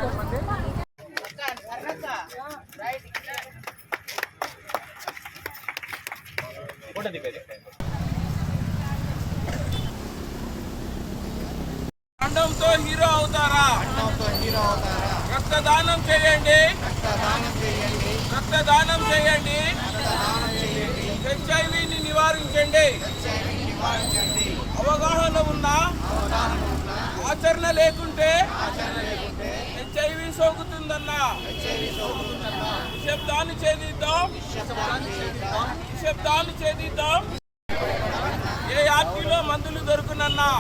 చేసుకోమండి. అండంతో hero అవుతారా? రక్తదానం చేయండి, రక్తదానం చేయండి. హెచ్ఐవిని నివారించండి. అవగాహన ఉన్నా ఆచరణ లేకుంటే హెచ్ఐవి సోకుతుందన్నా. నిశ్శబ్దాన్ని ఛేదిద్దాం, నిశ్శబ్దాన్ని ఛేదిద్దాం. ఏ ఆర్టీలో మందులు దొరుకునన్నా,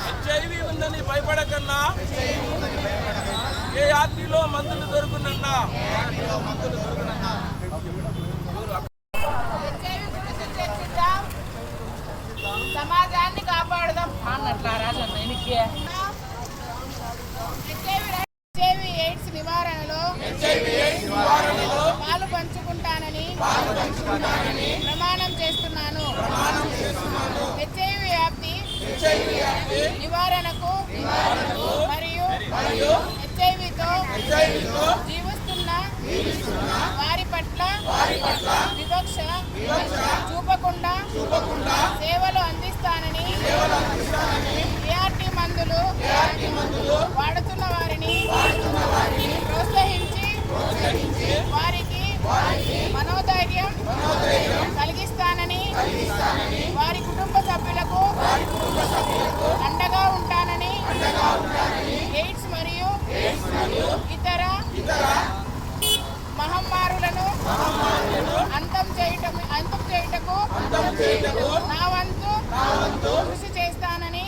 హెచ్ఐవి ఉందని భయపడకన్నా. ఏ ఆర్టీలో మందులు దొరుకునన్నా. సమాజాన్ని కాపాడదాం అన్నట్లా రాజన్న ఎయిడ్స్ నివారణలో పాలు పంచుకుంటానని ప్రమాణం చేస్తున్నాను. హెచ్ఐవి వ్యాప్తి నివారణకు మరియు హెచ్ఐవితో జీవిస్తున్న వారి పట్ల వివక్ష చూపకుండా సేవలు అందిస్తానని, ఏఆర్టీ మందులు వాడుతున్న వారిని ప్రోత్సహించి వారికి మనోధైర్యం కలిగిస్తానని, వారి కుటుంబ సభ్యులకు అండగా ఉంటానని, ఎయిడ్స్ మరియు ఇతర మహమ్మారులను అంతం చేయుటకు నా వంతు కృషి చేస్తానని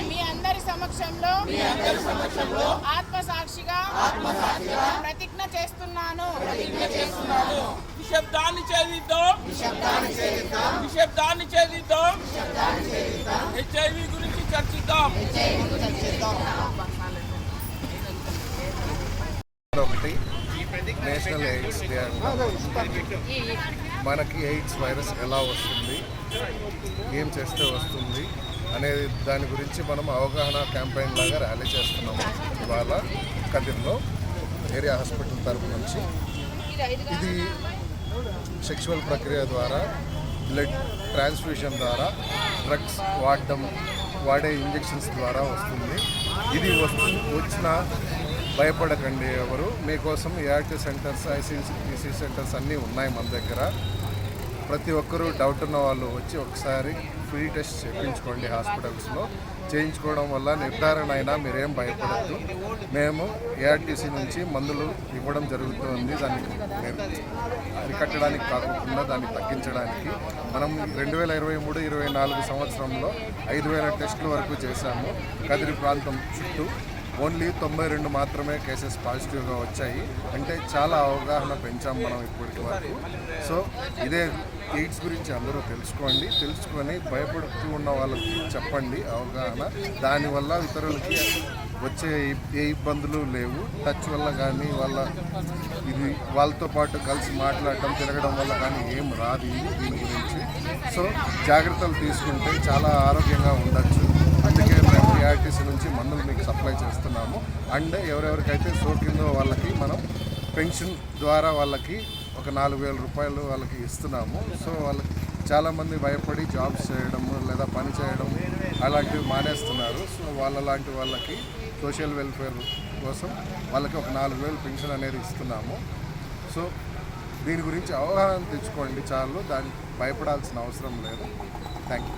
మీ అందరి సమక్షంలో ఆత్మసాక్షిగా ప్రతిజ్ఞ చేస్తున్నాను. నిశ్శబ్దాన్ని ఛేదిద్దాం, నిశ్శబ్దాన్ని ఛేదిద్దాం. హెచ్ఐవి గురించి చర్చిద్దాం. నేషనల్ ఎయిడ్స్ డే అంటారు. మనకి ఎయిడ్స్ వైరస్ ఎలా వస్తుంది, ఏం చేస్తే వస్తుంది అనే దాని గురించి మనం అవగాహన క్యాంపెయిన్ లాగా ర్యాలీ చేస్తున్నాము ఇవాళ కదిర్లో ఏరియా హాస్పిటల్ తరపు నుంచి. ఇది సెక్షువల్ ప్రక్రియ ద్వారా, బ్లడ్ ట్రాన్స్ఫ్యూషన్ ద్వారా, డ్రగ్స్ వాడే ఇంజెక్షన్స్ ద్వారా వస్తుంది. ఇది వచ్చిన భయపడకండి ఎవరు. మీకోసం ఏఆర్టీ సెంటర్స్, ఐసీసీ సెంటర్స్ అన్నీ ఉన్నాయి మన దగ్గర. ప్రతి ఒక్కరూ డౌట్ ఉన్న వాళ్ళు వచ్చి ఒకసారి ఫ్రీ టెస్ట్ చేయించుకోండి హాస్పిటల్స్లో. చేయించుకోవడం వల్ల నిర్ధారణ అయినా మీరేం భయపడద్దు. మేము ఏఆర్టీసీ నుంచి మందులు ఇవ్వడం జరుగుతుంది. దాన్ని అరికట్టడానికి కాకుండా దాన్ని తగ్గించడానికి. మనం 2023-24 సంవత్సరంలో 5,000 టెస్టుల వరకు చేశాము కదిరి ప్రాంతం చుట్టూ. ఓన్లీ 92 మాత్రమే కేసెస్ పాజిటివ్గా వచ్చాయి. అంటే చాలా అవగాహన పెంచాం మనం ఇప్పటికి వరకు. సో ఇదే ఎయిడ్స్ గురించి అందరూ తెలుసుకొని భయపడుతూ ఉన్న వాళ్ళకి చెప్పండి అవగాహన. దానివల్ల ఇతరులకి వచ్చే ఏ ఇబ్బందులు లేవు. టచ్ వల్ల కానీ వాళ్ళతో పాటు కలిసి మాట్లాడటం, తిరగడం వల్ల కానీ ఏం రాదు దీని గురించి. సో జాగ్రత్తలు తీసుకుంటే చాలా ఆరోగ్యంగా ఉండొచ్చు. అందుకే మేము ఏఆర్టీసీ నుంచి మందులు మీకు సప్లై చేస్తున్నాము. అండ్ ఎవరెవరికైతే సోకిందో వాళ్ళకి మనం పెన్షన్ ద్వారా వాళ్ళకి ఒక 4,000 రూపాయలు వాళ్ళకి ఇస్తున్నాము. సో వాళ్ళకి చాలామంది భయపడి జాబ్స్ చేయడము లేదా పని చేయడం అలాంటివి మానేస్తున్నారు. సో వాళ్ళకి సోషల్ వెల్ఫేర్ కోసం వాళ్ళకి ఒక 4,000 పెన్షన్ అనేది ఇస్తున్నాము. సో దీని గురించి అవగాహన తెచ్చుకోండి చాలు. దానికి భయపడాల్సిన అవసరం లేదు. Thank you.